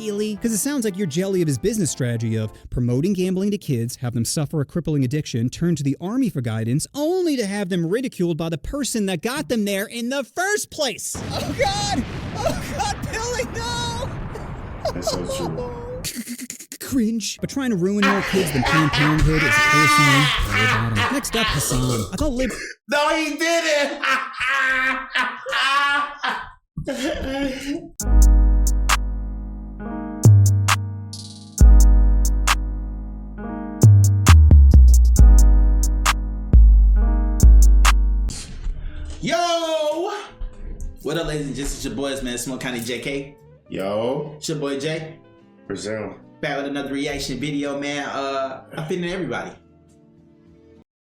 Really? Because it sounds like you're jelly of his business strategy of promoting gambling to kids, have them suffer a crippling addiction, turn to the army for guidance, only to have them ridiculed by the person that got them there in the first place. Oh God! Oh God, Billy, no! That's so true. Cringe. But trying to ruin more kids than Planned Parenthood is a clear sign. Next up, Hassan. I thought No, he didn't! Yo! What up, ladies and gents? It's your boys, man. SmokeCounty JK. Yo. It's your boy Jay. Brazil. Back with another reaction video, man. I'm feeling everybody.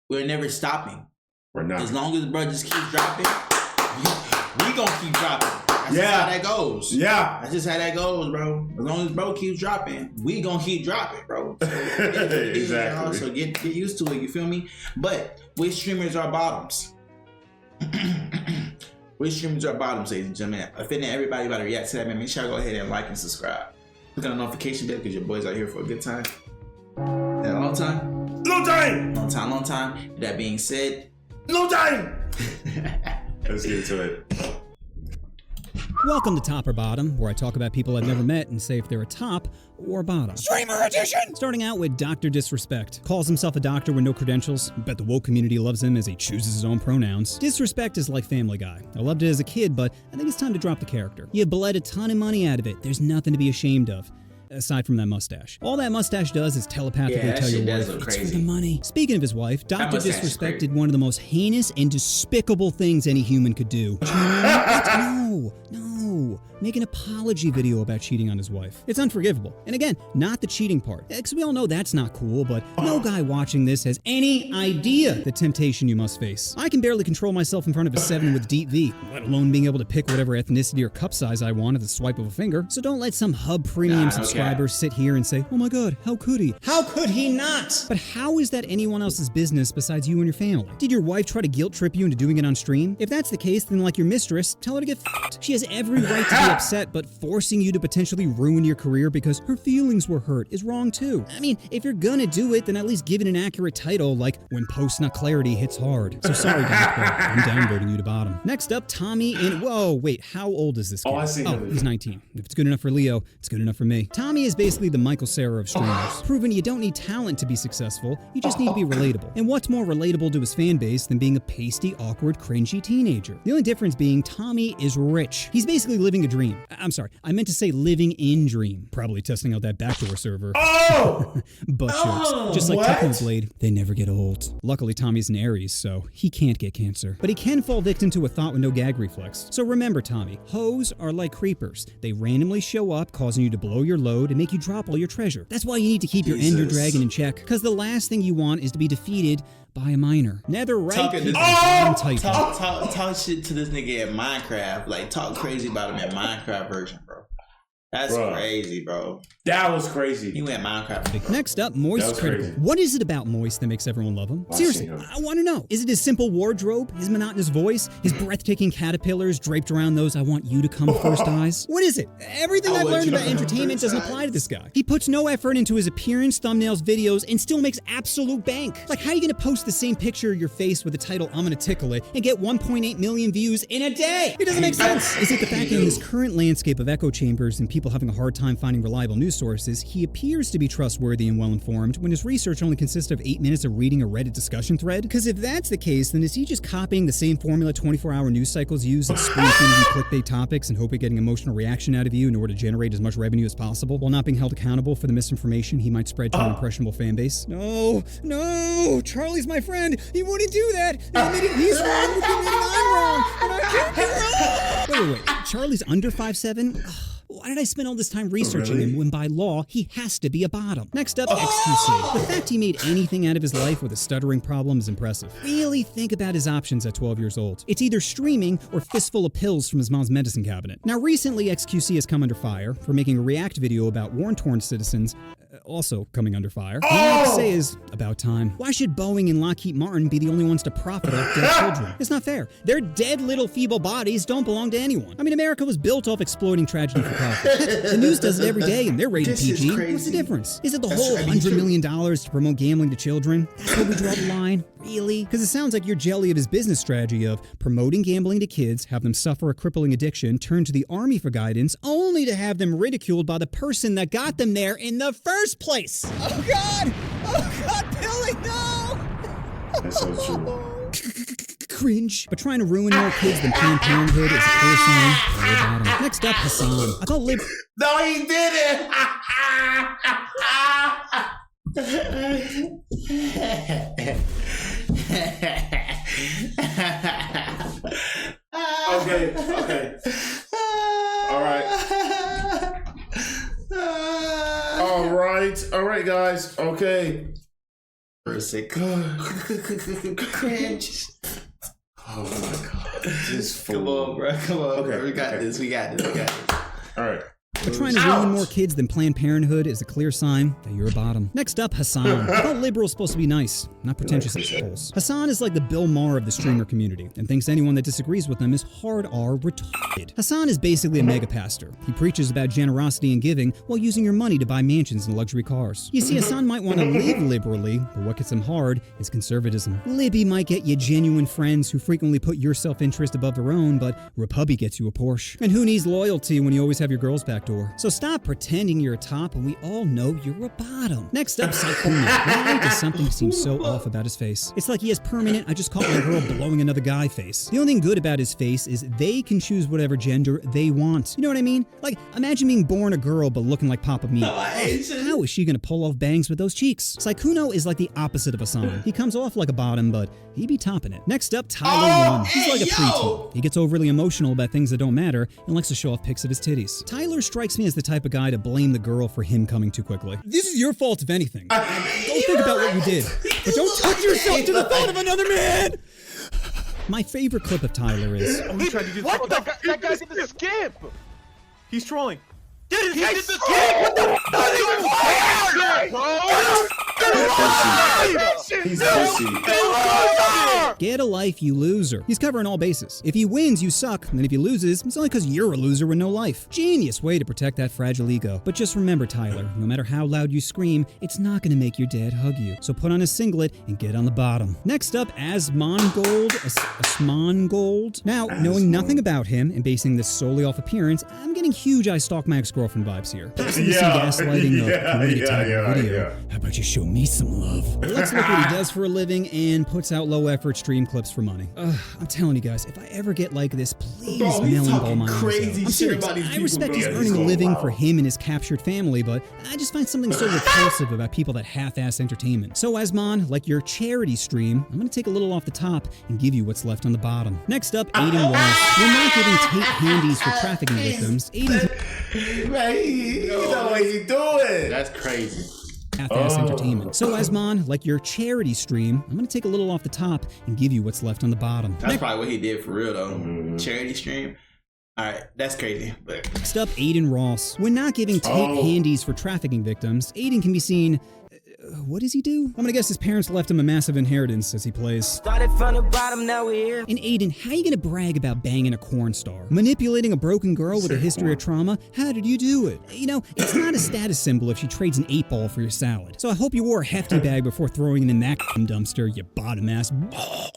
We're never stopping. We're not. As long as bro just keeps dropping, we gonna keep dropping. That's just how that goes. Yeah. That's just how that goes, bro. As long as bro keeps dropping, we gonna keep dropping, bro. So, exactly. So get used to it, you feel me? But which streamers are bottoms? Which streamers are bottoms, ladies and gentlemen? Offending everybody about to react to that, man. Make sure I go ahead and like and subscribe. Click on the notification bell because your boys are here for a good time. And a long time. Long time! Long time, long time. With that being said, long time! Let's get into it. Welcome to Top or Bottom, where I talk about people I've never met and say if they're a top or bottom. Streamer edition! Starting out with Dr. Disrespect. Calls himself a doctor with no credentials. Bet the woke community loves him as he chooses his own pronouns. Disrespect is like Family Guy. I loved it as a kid, but I think it's time to drop the character. You bled a ton of money out of it. There's nothing to be ashamed of. Aside from that mustache. All that mustache does is telepathically tell your wife, it's for the money. Speaking of his wife, Dr. Disrespect did one of the most heinous and despicable things any human could do. No. Make an apology video about cheating on his wife. It's unforgivable. And again, not the cheating part. Because we all know that's not cool, but no guy watching this has any idea the temptation you must face. I can barely control myself in front of a 7 with deep V, let alone being able to pick whatever ethnicity or cup size I want at the swipe of a finger. So don't let some Hub Premium subscriber sit here and say, oh my God, how could he? How could he not? But how is that anyone else's business besides you and your family? Did your wife try to guilt trip you into doing it on stream? If that's the case, then like your mistress, tell her to get f***ed. She has every right to be upset, but forcing you to potentially ruin your career because her feelings were hurt is wrong too. I mean, if you're gonna do it, then at least give it an accurate title like When Post-Nut Clarity Hits Hard. So sorry, Doc, but I'm downvoting you to bottom. Next up, Tommy in... Whoa, wait, how old is this kid? He's 19. If it's good enough for Leo, it's good enough for me. Tommy is basically the Michael Cera of streamers, proving you don't need talent to be successful, you just need to be relatable. And what's more relatable to his fan base than being a pasty, awkward, cringy teenager? The only difference being Tommy is rich. He's basically living a dream. I'm sorry, I meant to say living in Dream. Probably testing out that backdoor server. Butt jokes. Just like Technoblade, they never get old. Luckily, Tommy's an Aries, so he can't get cancer. But he can fall victim to a thought with no gag reflex. So remember, Tommy, hoes are like creepers. They randomly show up, causing you to blow your load and make you drop all your treasure. That's why you need to keep your Ender Dragon in check, because the last thing you want is to be defeated by a minor. Netherite talk shit to this nigga at Minecraft. Like, talk crazy about him at Minecraft version, bro. That's crazy, bro. That was crazy. He went Minecraft. Next up, Moist Critical. Crazy. What is it about Moist that makes everyone love him? Seriously, I want to know. Is it his simple wardrobe, his monotonous voice, his breathtaking caterpillars draped around those I want you to come first eyes? What is it? Everything I've learned about entertainment doesn't apply to this guy. He puts no effort into his appearance, thumbnails, videos, and still makes absolute bank. Like, how are you going to post the same picture of your face with the title, I'm going to tickle it, and get 1.8 million views in a day? It doesn't make sense. Is it the fact that in his current landscape of echo chambers and people having a hard time finding reliable news sources, he appears to be trustworthy and well-informed when his research only consists of 8 minutes of reading a Reddit discussion thread? Because if that's the case, then is he just copying the same formula 24-hour news cycles use and spoon-feeding you clickbait topics and hoping getting emotional reaction out of you in order to generate as much revenue as possible, while not being held accountable for the misinformation he might spread to an impressionable fan base? No, Charlie's my friend. He wouldn't do that. He's wrong, I'm wrong, and I can't be wrong. Wait. Charlie's under 5'7"? Why did I spend all this time researching him when by law, he has to be a bottom? Next up, XQC. The fact he made anything out of his life with a stuttering problem is impressive. Really think about his options at 12 years old. It's either streaming or fistful of pills from his mom's medicine cabinet. Now recently, XQC has come under fire for making a react video about war-torn citizens also coming under fire. All I have to say is, about time. Why should Boeing and Lockheed Martin be the only ones to profit off dead children? It's not fair. Their dead little feeble bodies don't belong to anyone. I mean, America was built off exploiting tragedy for profit. The news does it every day and they're rated PG. What's the difference? Is it the whole $100 million to promote gambling to children? That's where we draw the line? Really? Because it sounds like you're jelly of his business strategy of promoting gambling to kids, have them suffer a crippling addiction, turn to the army for guidance, only to have them ridiculed by the person that got them there in the first place. Oh God! Oh God, Billy, no! That's so true. Cringe. But trying to ruin more kids than Planned Parenthood is a clear sign. Next up, Hassan. I thought No, he didn't! Okay. All right, guys. Okay. Cringe. Oh my God. This Come on, bro. Okay, We got this. All right. But trying to ruin more kids than Planned Parenthood is a clear sign that you're a bottom. Next up, Hassan. I thought liberals supposed to be nice, not pretentious assholes. Hassan is like the Bill Maher of the streamer community, and thinks anyone that disagrees with him is hard R retarded. Hassan is basically a mega pastor. He preaches about generosity and giving while using your money to buy mansions and luxury cars. You see, Hassan might want to live liberally, but what gets him hard is conservatism. Libby might get you genuine friends who frequently put your self-interest above their own, but Repubby gets you a Porsche. And who needs loyalty when you always have your girls back door? So stop pretending you're a top when we all know you're a bottom. Next up, Saikuna. Why does something seem so off about his face? It's like he has permanent, I just caught my girl blowing another guy face. The only thing good about his face is they can choose whatever gender they want. You know what I mean? Like, imagine being born a girl but looking like Papa Meat. How is she gonna pull off bangs with those cheeks? Saikuno is like the opposite of Hassan. He comes off like a bottom, but he be topping it. Next up, Tyler 1. He's like a preteen. He gets overly emotional about things that don't matter and likes to show off pics of his titties. Tyler strikes me as the type of guy to blame the girl for him coming too quickly. This is your fault if anything. Don't think about what you did, but don't touch yourself to the thought of another man! My favorite clip of Tyler is... Oh, he tried to do What the fuck? That guy's in the skip! He's trolling. He did the skip! What the fuck? He's pussy. Get a life, you loser. He's covering all bases. If he wins, you suck, and if he loses, it's only because you're a loser with no life. Genius way to protect that fragile ego. But just remember, Tyler, no matter how loud you scream, it's not gonna make your dad hug you. So put on a singlet and get on the bottom. Next up, Asmongold. Asmongold. Now, knowing nothing about him and basing this solely off appearance, I'm getting huge I stalk my ex-girlfriend vibes here. Listen to some gaslighting of video. How about you show me some love? Let's look what he does for a living and puts out low-effort stream clips for money. I'm telling you guys, if I ever get like this, please melon ball my eyes out. I'm serious. I respect he's earning a living for him and his captured family, but I just find something so repulsive about people that half-ass entertainment. So Asmon, like your charity stream, I'm gonna take a little off the top and give you what's left on the bottom. Next up, Aiden Ross. We're not giving tape handies for trafficking victims. Aiden... Man, you know what he doing. That's crazy. Half-ass entertainment. So Asmon, like your charity stream, I'm gonna take a little off the top and give you what's left on the bottom. That's probably what he did for real though. Charity stream. Alright, that's crazy. But next up, Aiden Ross. When not giving tape handies for trafficking victims, Aiden can be seen... what does he do? I'm gonna guess his parents left him a massive inheritance as he plays. Started from the bottom, now we're here. And Aiden, how you gonna brag about banging a corn star? Manipulating a broken girl with a history of trauma? How did you do it? You know, it's not a status symbol if she trades an 8-ball for your salad. So I hope you wore a hefty bag before throwing it in that dumpster, you bottom ass.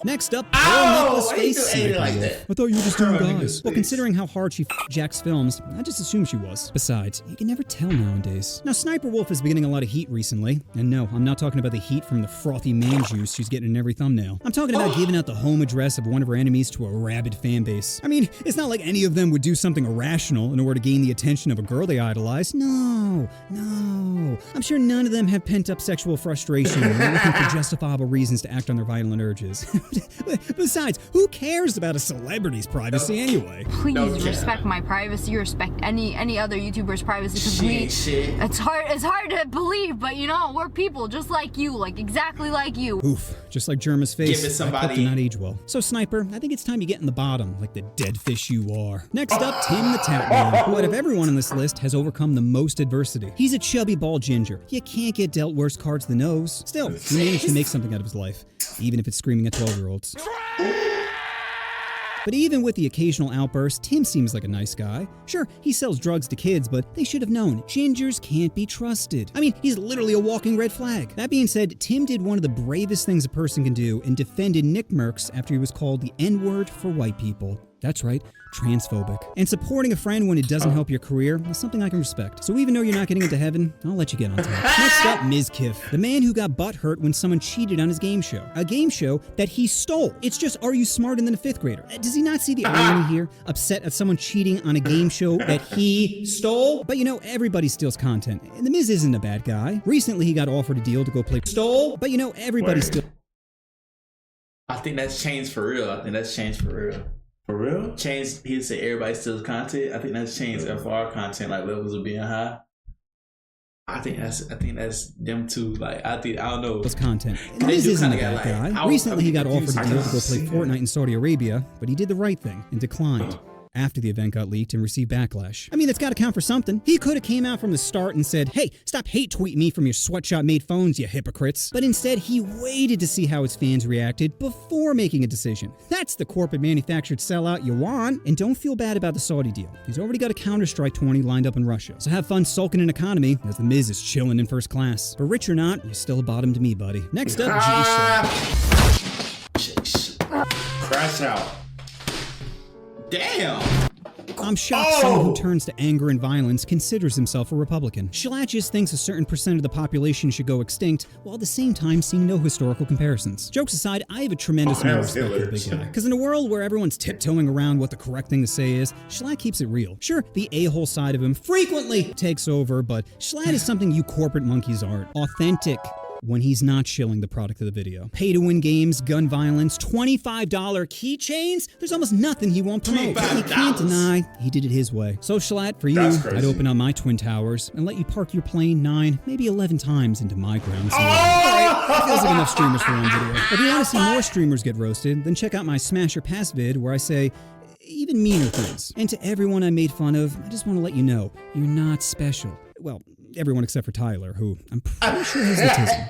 Next up, necklace face Sniper Wolf. I thought you were just doing guys. Well, considering how hard she Jack's films, I just assumed she was. Besides, you can never tell nowadays. Now, Sniper Wolf is getting a lot of heat recently, and no, I'm not talking about the heat from the frothy man juice she's getting in every thumbnail. I'm talking about giving out the home address of one of her enemies to a rabid fan base. I mean, it's not like any of them would do something irrational in order to gain the attention of a girl they idolize. No. I'm sure none of them have pent-up sexual frustration and are looking for justifiable reasons to act on their violent urges. Besides, who cares about a celebrity's privacy anyway? Please respect my privacy, respect any other YouTuber's privacy, because it's hard to believe, but you know, we're people. people just like you, like exactly like you. Oof, just like Germa's face. Give it That clip did somebody. not age well. So, Sniper, I think it's time you get in the bottom, like the dead fish you are. Next up, Tim the Tout Man, who out of everyone on this list has overcome the most adversity. He's a chubby bald ginger. You can't get dealt worse cards than those. Still, he managed to make something out of his life, even if it's screaming at 12-year-olds. But even with the occasional outburst, Tim seems like a nice guy. Sure, he sells drugs to kids, but they should have known, gingers can't be trusted. I mean, he's literally a walking red flag. That being said, Tim did one of the bravest things a person can do and defended Nick Merckx after he was called the N-word for white people. That's right, transphobic. And supporting a friend when it doesn't help your career is something I can respect. So even though you're not getting into heaven, I'll let you get on top. Next up, Ms. Kiff, the man who got butthurt when someone cheated on his game show. A game show that he stole. It's just, are you smarter than a 5th grader? Does he not see the irony here? Upset at someone cheating on a game show that he stole? But you know, everybody steals content. And The Miz isn't a bad guy. Recently, he got offered a deal to go play stole. But you know, everybody steals. I think that's changed for real. For real? Changed. He said everybody steals content. I think that's changed FR content, like levels of being high. I think that's them too. Like I don't know. Was content. They Miz do isn't a kinda bad got, like, guy. Recently, he got offered a I deal to can go play see Fortnite in Saudi Arabia, but he did the right thing and declined after the event got leaked and received backlash. I mean, that's got to count for something. He could have came out from the start and said, hey, stop hate tweeting me from your sweatshop-made phones, you hypocrites. But instead, he waited to see how his fans reacted before making a decision. That's the corporate manufactured sellout you want. And don't feel bad about the Saudi deal. He's already got a Counter-Strike 20 lined up in Russia. So have fun sulking in economy as The Miz is chilling in first class. But rich or not, you're still a bottom to me, buddy. Next up, Crash out. Damn. I'm shocked someone who turns to anger and violence considers himself a Republican. Schlatt just thinks a certain percent of the population should go extinct, while at the same time seeing no historical comparisons. Jokes aside, I have a tremendous amount of respect for the big guy. Because in a world where everyone's tiptoeing around what the correct thing to say is, Schlatt keeps it real. Sure, the a-hole side of him frequently takes over, but Schlatt is something you corporate monkeys aren't. Authentic. When he's not shilling the product of the video. Pay-to-win games, gun violence, $25 keychains? There's almost nothing he won't promote. But you can't deny he did it his way. So Schlatt, for you, I'd open up my Twin Towers and let you park your plane 9, maybe 11 times into my ground zero. That feels like enough streamers for one video. If you want to see more streamers get roasted, then check out my Smash or Pass vid where I say even meaner things. And to everyone I made fun of, I just want to let you know, you're not special. Well, everyone except for Tyler, who I'm pretty sure has autism.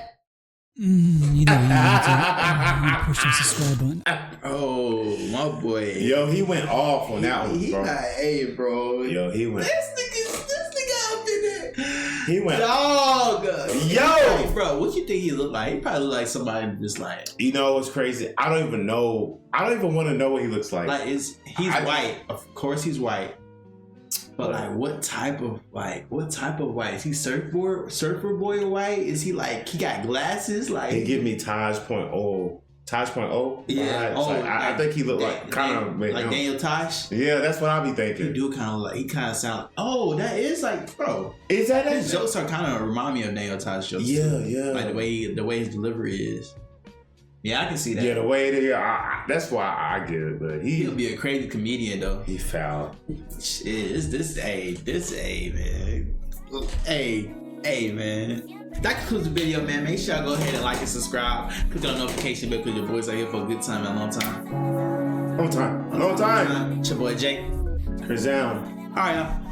You know, you push that subscribe button. Oh, my boy. Yo, he went off on that one, bro. Hey, bro. Yo, he went. This nigga out there. He went. Dog. Yo. Hey, bro, what you think he look like? He probably look like somebody just like. You know what's crazy? I don't even know. I don't even want to know what he looks like. Like, he's white. Of course, he's white. But like, what type of white? Is he surfer boy white? Is he like, he got glasses? Like, he give me Taj.0. Taj.0? Yeah. Like, I think he looked like kind of like Daniel Tosh. Yeah, that's what I be thinking. He do kind of like, he kind of sound. Oh, that is like, bro. Is that his jokes are kind of remind me of Daniel Tosh jokes. Yeah, too. yeah. Like the way his delivery is. Yeah, I can see that. Yeah, the way it is. That's why I get it. But he'll be a crazy comedian though. He foul. Shit, this man. Hey, man. That concludes the video, man. Make sure y'all go ahead and like and subscribe. Click on the notification bell because your boys are here for a good time and a long time. Long time. It's your boy Jay. Kris YT. All right, y'all.